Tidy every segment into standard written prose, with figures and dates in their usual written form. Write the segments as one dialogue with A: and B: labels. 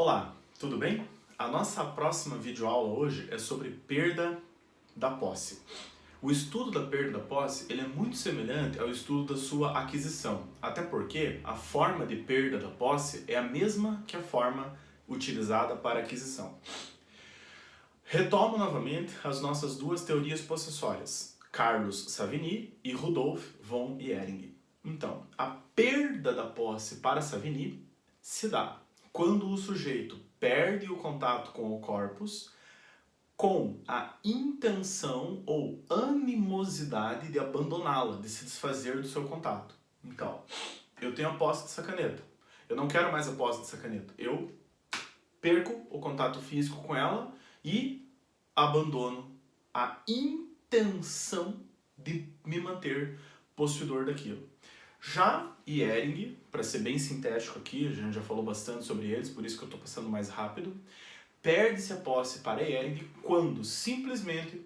A: Olá, tudo bem? A nossa próxima videoaula hoje é sobre perda da posse. O estudo da perda da posse ele é muito semelhante ao estudo da sua aquisição, até porque a forma de perda da posse é a mesma que a forma utilizada para aquisição. Retomo novamente as nossas duas teorias possessórias, Carlos Savigny e Rudolf von Ehring. Então, a perda da posse para Savigny se dá quando o sujeito perde o contato com o corpus com a intenção ou animosidade de abandoná-la, de se desfazer do seu contato. Então, eu tenho a posse dessa caneta. Eu não quero mais a posse dessa caneta. Eu perco o contato físico com ela e abandono a intenção de me manter possuidor daquilo. Já Ehring, para ser bem sintético aqui, a gente já falou bastante sobre eles, por isso que eu estou passando mais rápido, perde-se a posse para Ehring quando simplesmente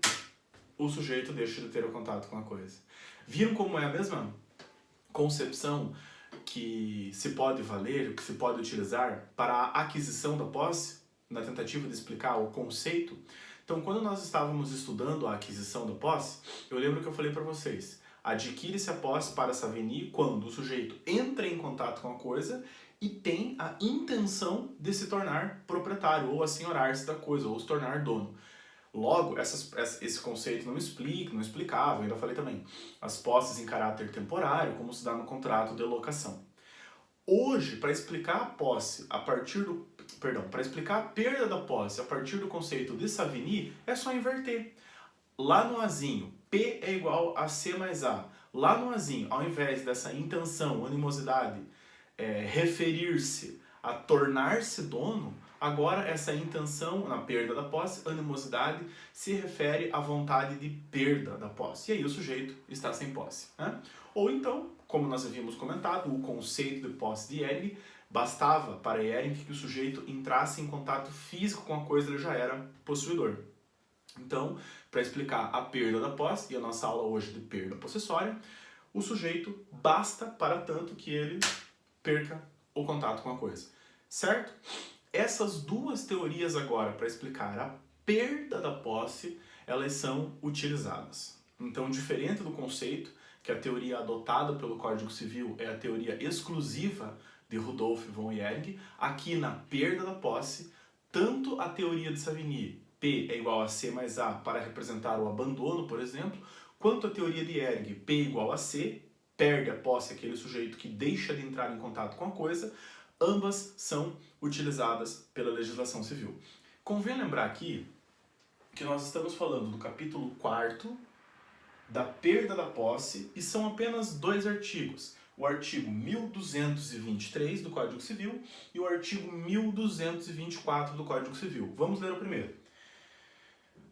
A: o sujeito deixa de ter o contato com a coisa. Viram como é a mesma concepção que se pode valer, que se pode utilizar para a aquisição da posse, na tentativa de explicar o conceito? Então, quando nós estávamos estudando a aquisição da posse, eu lembro que eu falei para vocês, adquire-se a posse para Savigny quando o sujeito entra em contato com a coisa e tem a intenção de se tornar proprietário, ou assenhorar-se da coisa, ou se tornar dono. Logo, esse conceito não explicava, eu ainda falei também, as posses em caráter temporário, como se dá no contrato de locação. Hoje, para explicar a posse a partir do... para explicar a perda da posse a partir do conceito de Savigny, é só inverter. Lá no azinho, P é igual a C mais A. Lá no azinho, ao invés dessa intenção, animosidade, referir-se a tornar-se dono, agora essa intenção na perda da posse, animosidade, se refere à vontade de perda da posse. E aí o sujeito está sem posse, né? Ou então, como nós havíamos comentado, o conceito de posse de Ehring, bastava para Ehring que o sujeito entrasse em contato físico com a coisa, ele já era possuidor. Então, para explicar a perda da posse, e a nossa aula hoje de perda possessória, o sujeito basta para tanto que ele perca o contato com a coisa. Certo? Essas duas teorias agora, para explicar a perda da posse, elas são utilizadas. Então, diferente do conceito, que a teoria adotada pelo Código Civil é a teoria exclusiva de Rudolf von Ehring, aqui na perda da posse, tanto a teoria de Savigny, P é igual a C mais A para representar o abandono, por exemplo, quanto a teoria de Ehring, P igual a C, perde a posse aquele sujeito que deixa de entrar em contato com a coisa, ambas são utilizadas pela legislação civil. Convém lembrar aqui que nós estamos falando do capítulo 4º da perda da posse e são apenas dois artigos. O artigo 1223 do Código Civil e o artigo 1224 do Código Civil. Vamos ler o primeiro.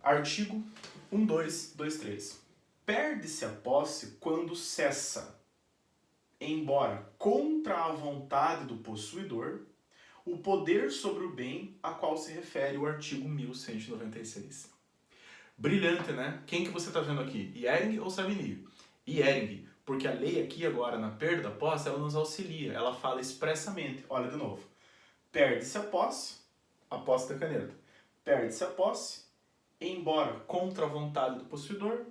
A: Artigo 1223. Perde-se a posse quando cessa, embora contra a vontade do possuidor, o poder sobre o bem a qual se refere o artigo 1196. Brilhante, né? Quem que você está vendo aqui? Ehring ou Savigny? Ehring, porque a lei aqui agora na perda da posse, ela nos auxilia, ela fala expressamente, olha de novo, perde-se a posse da caneta, perde-se a posse, embora contra a vontade do possuidor,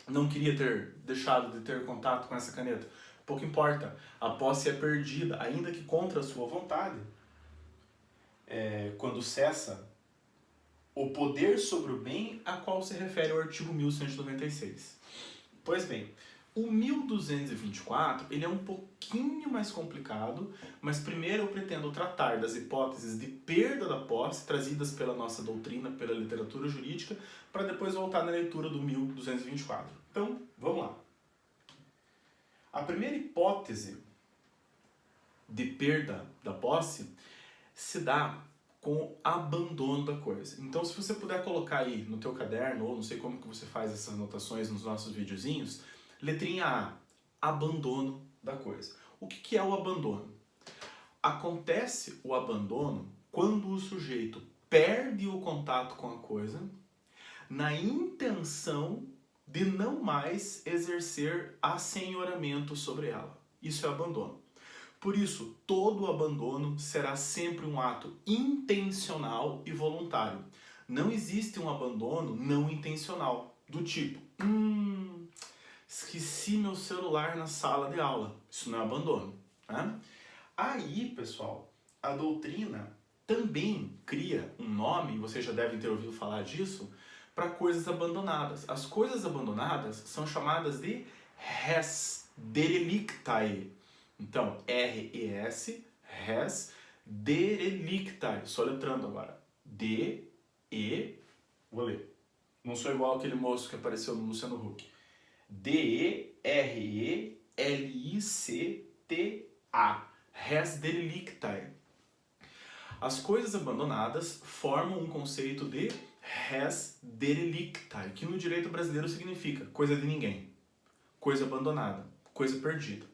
A: não queria ter deixado de ter contato com essa caneta, pouco importa, a posse é perdida, ainda que contra a sua vontade, quando cessa o poder sobre o bem a qual se refere o artigo 1196. Pois bem, o 1224 ele é um pouquinho mais complicado, mas primeiro eu pretendo tratar das hipóteses de perda da posse trazidas pela nossa doutrina, pela literatura jurídica, para depois voltar na leitura do 1224. Então, vamos lá. A primeira hipótese de perda da posse se dá com o abandono da coisa. Então, se você puder colocar aí no teu caderno, ou não sei como que você faz essas anotações nos nossos videozinhos, letrinha A, abandono da coisa. O que é o abandono? Acontece o abandono quando o sujeito perde o contato com a coisa na intenção de não mais exercer assenhoramento sobre ela. Isso é abandono. Por isso, todo abandono será sempre um ato intencional e voluntário. Não existe um abandono não intencional, do tipo, esqueci meu celular na sala de aula. Isso não é abandono, né? Aí, pessoal, a doutrina também cria um nome, vocês já devem ter ouvido falar disso, para coisas abandonadas. As coisas abandonadas são chamadas de res derelictae. Então, R-E-S, res derelictae. Só letrando agora. D-E... Vou ler. Não sou igual aquele moço que apareceu no Luciano Huck. D-E-R-E-L-I-C-T-A. Res derelictae. As coisas abandonadas formam um conceito de res derelictae, que no direito brasileiro significa coisa de ninguém, coisa abandonada, coisa perdida.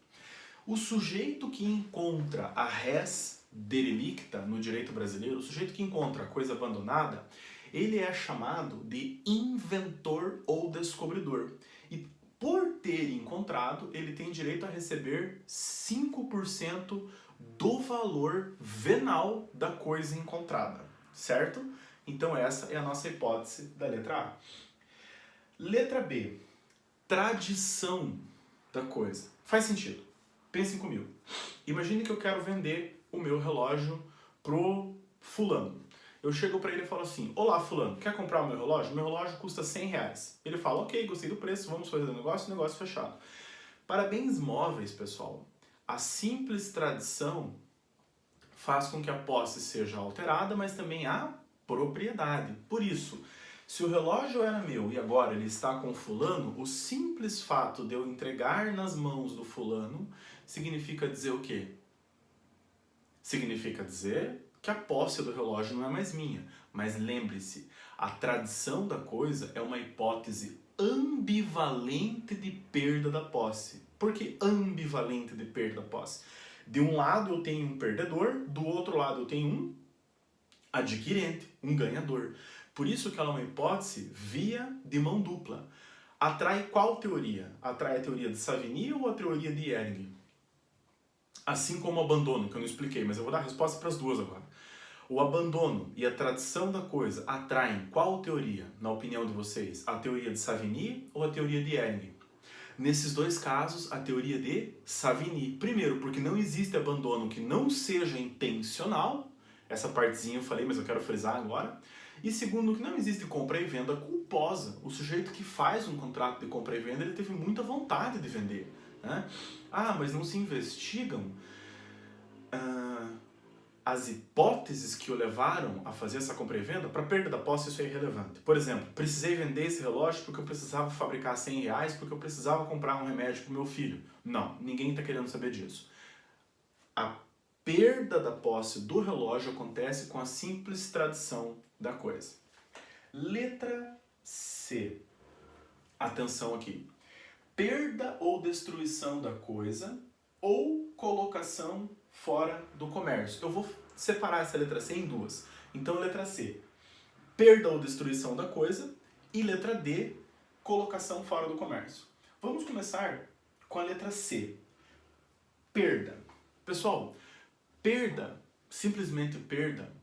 A: O sujeito que encontra a res derelicta no direito brasileiro, o sujeito que encontra a coisa abandonada, ele é chamado de inventor ou descobridor. E por ter encontrado, ele tem direito a receber 5% do valor venal da coisa encontrada, certo? Então essa é a nossa hipótese da letra A. Letra B, tradição da coisa. Faz sentido. Pensem comigo. Imagine que eu quero vender o meu relógio pro fulano. Eu chego para ele e falo assim, olá fulano, quer comprar o meu relógio? Meu relógio custa R$100. Ele fala, ok, gostei do preço, vamos fazer o negócio fechado. Para bens móveis, pessoal, a simples tradição faz com que a posse seja alterada, mas também a propriedade. Por isso, se o relógio era meu e agora ele está com fulano, o simples fato de eu entregar nas mãos do fulano significa dizer o quê? Significa dizer que a posse do relógio não é mais minha. Mas lembre-se, a tradição da coisa é uma hipótese ambivalente de perda da posse. Por que ambivalente de perda da posse? De um lado eu tenho um perdedor, do outro lado eu tenho um adquirente, um ganhador. Por isso que ela é uma hipótese via de mão dupla. Atrai qual teoria? Atrai a teoria de Savigny ou a teoria de Ehring? Assim como o abandono, que eu não expliquei, mas eu vou dar a resposta para as duas agora. O abandono e a tradição da coisa atraem qual teoria, na opinião de vocês? A teoria de Savigny ou a teoria de Ehring? Nesses dois casos, a teoria de Savigny. Primeiro, porque não existe abandono que não seja intencional. Essa partezinha eu falei, mas eu quero frisar agora. E segundo, que não existe compra e venda culposa. O sujeito que faz um contrato de compra e venda, ele teve muita vontade de vender, né? Ah, mas não se investigam as hipóteses que o levaram a fazer essa compra e venda. Para perda da posse isso é irrelevante. Por exemplo, precisei vender esse relógio porque eu precisava fabricar R$100, porque eu precisava comprar um remédio para o meu filho. Não, ninguém está querendo saber disso. A perda da posse do relógio acontece com a simples tradição da coisa. Letra C. Atenção aqui. Perda ou destruição da coisa ou colocação fora do comércio. Eu vou separar essa letra C em duas. Então, letra C, perda ou destruição da coisa, e letra D, colocação fora do comércio. Vamos começar com a letra C, perda. Pessoal, perda, simplesmente perda,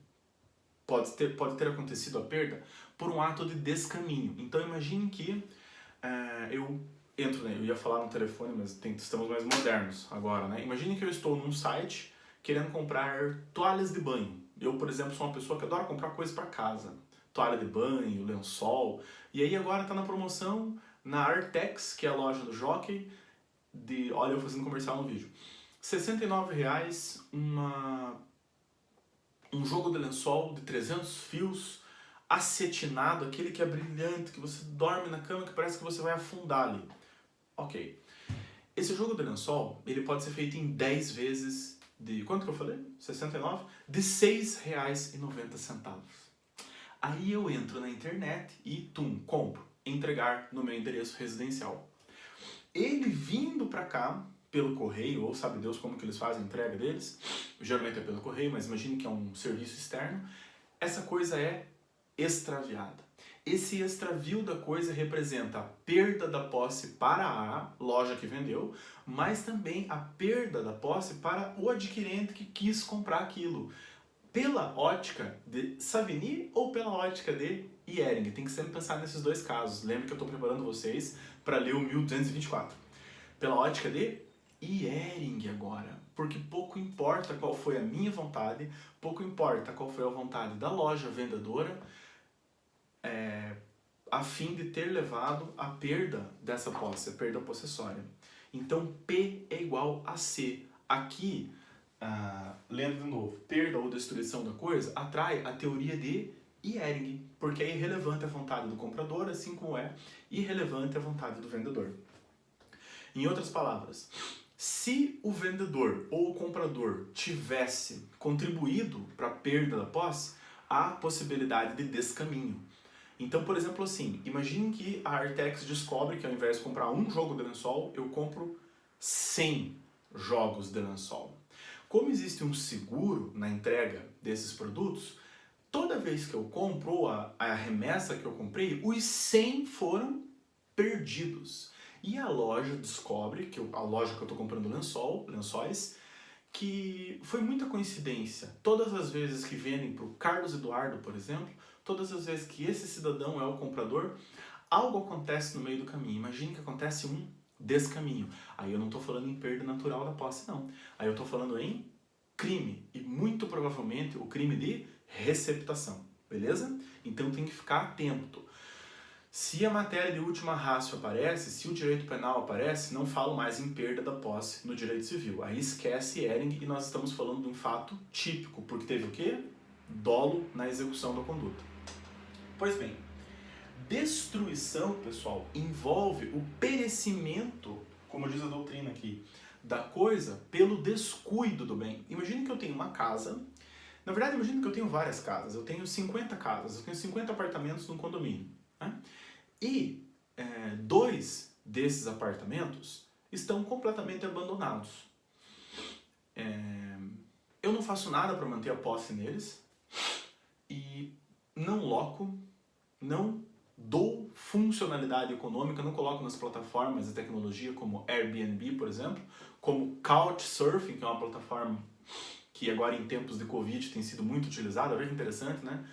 A: pode ter acontecido a perda por um ato de descaminho. Então, imagine que eu entro, né? Eu ia falar no telefone, mas estamos mais modernos agora, né? Imagine que eu estou num site querendo comprar toalhas de banho. Eu, por exemplo, sou uma pessoa que adora comprar coisas para casa. Toalha de banho, lençol. E aí agora está na promoção na Artex, que é a loja do Jockey, olha eu fazendo comercial no vídeo. R$69, um jogo de lençol de 300 fios, acetinado, aquele que é brilhante, que você dorme na cama que parece que você vai afundar ali. Ok. Esse jogo de lençol, ele pode ser feito em 10 vezes de... Quanto que eu falei? 69? De R$6,90. Aí eu entro na internet e, compro. Entregar no meu endereço residencial. Ele vindo pra cá, pelo correio, ou sabe Deus como que eles fazem a entrega deles, geralmente é pelo correio, mas imagine que é um serviço externo, essa coisa é extraviada. esse extravio da coisa representa a perda da posse para a loja que vendeu, mas também a perda da posse para o adquirente que quis comprar aquilo. Pela ótica de Savigny ou pela ótica de Ehring. Tem que sempre pensar nesses dois casos. Lembre que eu estou preparando vocês para ler o 1224. Pela ótica de Ehring agora. Porque pouco importa qual foi a minha vontade, pouco importa qual foi a vontade da loja vendedora, a fim de ter levado à perda dessa posse, a perda possessória. Então, P é igual a C. Aqui, lendo de novo, perda ou destruição da coisa atrai a teoria de Ehring, porque é irrelevante a vontade do comprador, assim como é irrelevante a vontade do vendedor. Em outras palavras, se o vendedor ou o comprador tivesse contribuído para a perda da posse, há possibilidade de descaminho. Então, por exemplo, assim, imagine que a Artex descobre que ao invés de comprar um jogo de lençol, eu compro 100 jogos de lençol. Como existe um seguro na entrega desses produtos, toda vez que eu compro ou a remessa que eu comprei, os 100 foram perdidos. E a loja descobre, a loja que eu estou comprando lençóis, que foi muita coincidência. Todas as vezes que vendem para o Carlos Eduardo, por exemplo, todas as vezes que esse cidadão é o comprador, algo acontece no meio do caminho. Imagine que acontece um descaminho. Aí eu não estou falando em perda natural da posse, não. Aí eu estou falando em crime. E muito provavelmente o crime de receptação. Beleza? Então tem que ficar atento. Se a matéria de última ratio aparece, se o direito penal aparece, não falo mais em perda da posse no direito civil. Aí esquece Ehring e nós estamos falando de um fato típico, porque teve o quê? Dolo na execução da conduta. Pois bem, destruição, pessoal, envolve o perecimento, como diz a doutrina aqui, da coisa pelo descuido do bem. Imagine que eu tenho uma casa, na verdade imagine que eu tenho várias casas, eu tenho 50 casas, eu tenho 50 apartamentos num condomínio, né? E 2 desses apartamentos estão completamente abandonados. Eu não faço nada para manter a posse neles e não loco, não dou funcionalidade econômica, não coloco nas plataformas de tecnologia como Airbnb, por exemplo, como Couchsurfing, que é uma plataforma que agora em tempos de Covid tem sido muito utilizada. Olha que interessante, né?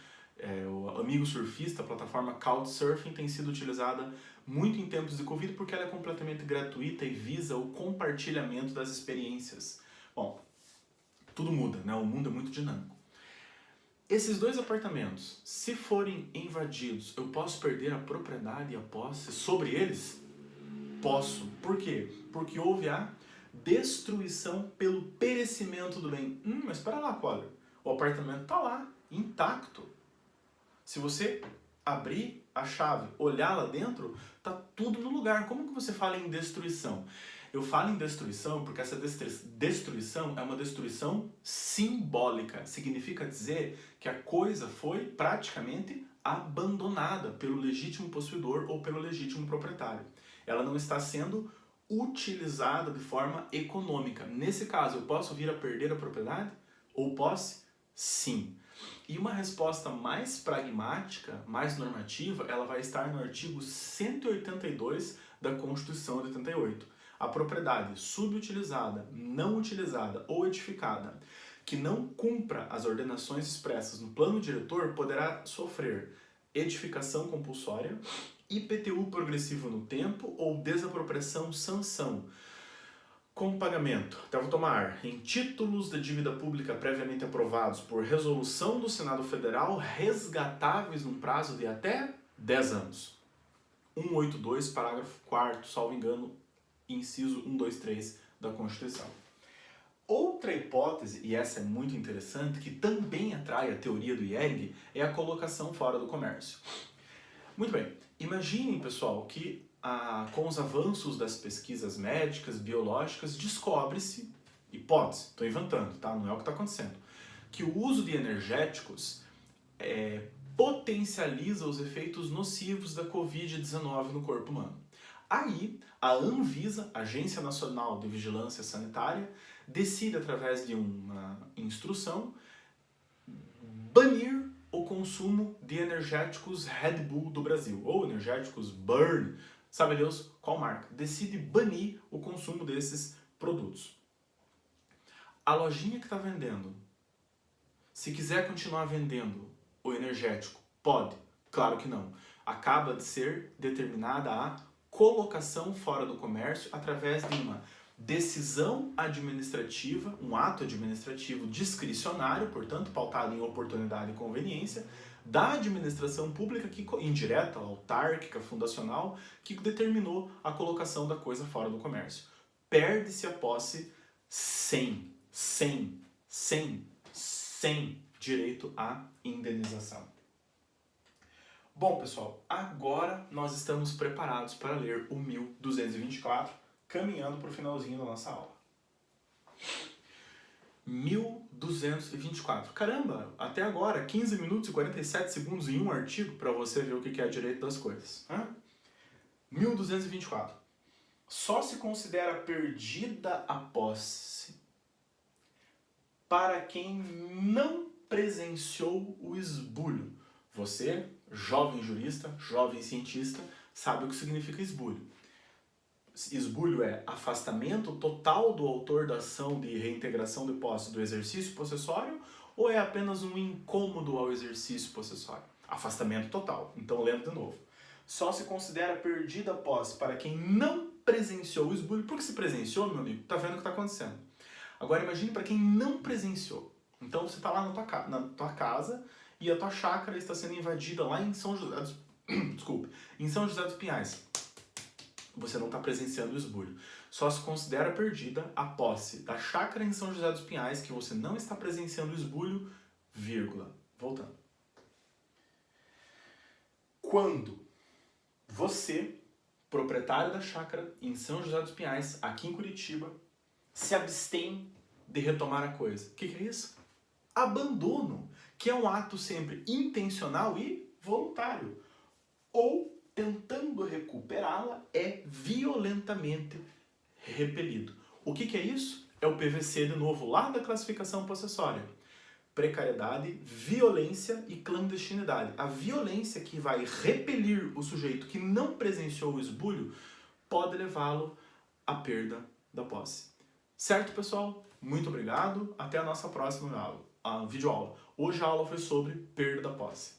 A: O Amigo Surfista, a plataforma Couchsurfing, tem sido utilizada muito em tempos de Covid porque ela é completamente gratuita e visa o compartilhamento das experiências. Bom, tudo muda, né? O mundo é muito dinâmico. Esses 2 apartamentos, se forem invadidos, eu posso perder a propriedade e a posse sobre eles? Posso. Por quê? Porque houve a destruição pelo perecimento do bem. Mas espera lá, Collier. O apartamento está lá, intacto. Se você abrir a chave, olhar lá dentro, tá tudo no lugar. Como que você fala em destruição? Eu falo em destruição porque essa destruição é uma destruição simbólica. Significa dizer que a coisa foi praticamente abandonada pelo legítimo possuidor ou pelo legítimo proprietário. Ela não está sendo utilizada de forma econômica. Nesse caso, eu posso vir a perder a propriedade ou posse? Sim. E uma resposta mais pragmática, mais normativa, ela vai estar no artigo 182 da Constituição de 88. A propriedade subutilizada, não utilizada ou edificada que não cumpra as ordenações expressas no plano diretor poderá sofrer edificação compulsória, IPTU progressivo no tempo ou desapropriação sanção. Com pagamento, devo tomar em títulos de dívida pública previamente aprovados por resolução do Senado Federal resgatáveis num prazo de até 10 anos. 182, parágrafo 4º, salvo engano, inciso 123 da Constituição. Outra hipótese, e essa é muito interessante, que também atrai a teoria do Ehring, é a colocação fora do comércio. Muito bem, imaginem, pessoal, que com os avanços das pesquisas médicas, biológicas, descobre-se, hipótese, estou inventando, tá? Não é o que está acontecendo, que o uso de energéticos potencializa os efeitos nocivos da Covid-19 no corpo humano. Aí, a Anvisa, Agência Nacional de Vigilância Sanitária, decide, através de uma instrução, banir o consumo consumo de energéticos Red Bull do Brasil, ou energéticos Burn, sabe Deus qual marca, decide banir o consumo desses produtos. A lojinha que está vendendo, se quiser continuar vendendo o energético, pode? Claro que não. Acaba de ser determinada a colocação fora do comércio através de uma decisão administrativa, um ato administrativo discricionário, portanto, pautado em oportunidade e conveniência, da administração pública, indireta, autárquica, fundacional, que determinou a colocação da coisa fora do comércio. Perde-se a posse sem direito à indenização. Bom, pessoal, agora nós estamos preparados para ler o 1224, caminhando para o finalzinho da nossa aula. 1224. Caramba, até agora, 15 minutos e 47 segundos em um artigo para você ver o que é direito das coisas. 1224. Só se considera perdida a posse para quem não presenciou o esbulho. Você, jovem jurista, jovem cientista, sabe o que significa esbulho. Esbulho é afastamento total do autor da ação de reintegração de posse do exercício possessório ou é apenas um incômodo ao exercício possessório? Afastamento total. Então, lendo de novo. Só se considera perdida a posse para quem não presenciou o esbulho. Porque se presenciou, meu amigo, tá vendo o que está acontecendo. Agora imagine para quem não presenciou. Então você está lá na tua casa e a tua chácara está sendo invadida lá em São José dos... em São José dos Pinhais. Você não está presenciando o esbulho. Só se considera perdida a posse da chácara em São José dos Pinhais que você não está presenciando o esbulho, vírgula. Voltando. Quando você, proprietário da chácara em São José dos Pinhais, aqui em Curitiba, se abstém de retomar a coisa. O que é isso? Abandono, que é um ato sempre intencional e voluntário. Ou, tentando recuperá-la, é violentamente repelido. O que é isso? É o PVC, de novo, lá da classificação possessória. Precariedade, violência e clandestinidade. A violência que vai repelir o sujeito que não presenciou o esbulho pode levá-lo à perda da posse. Certo, pessoal? Muito obrigado. Até a nossa próxima aula, videoaula. Hoje a aula foi sobre perda da posse.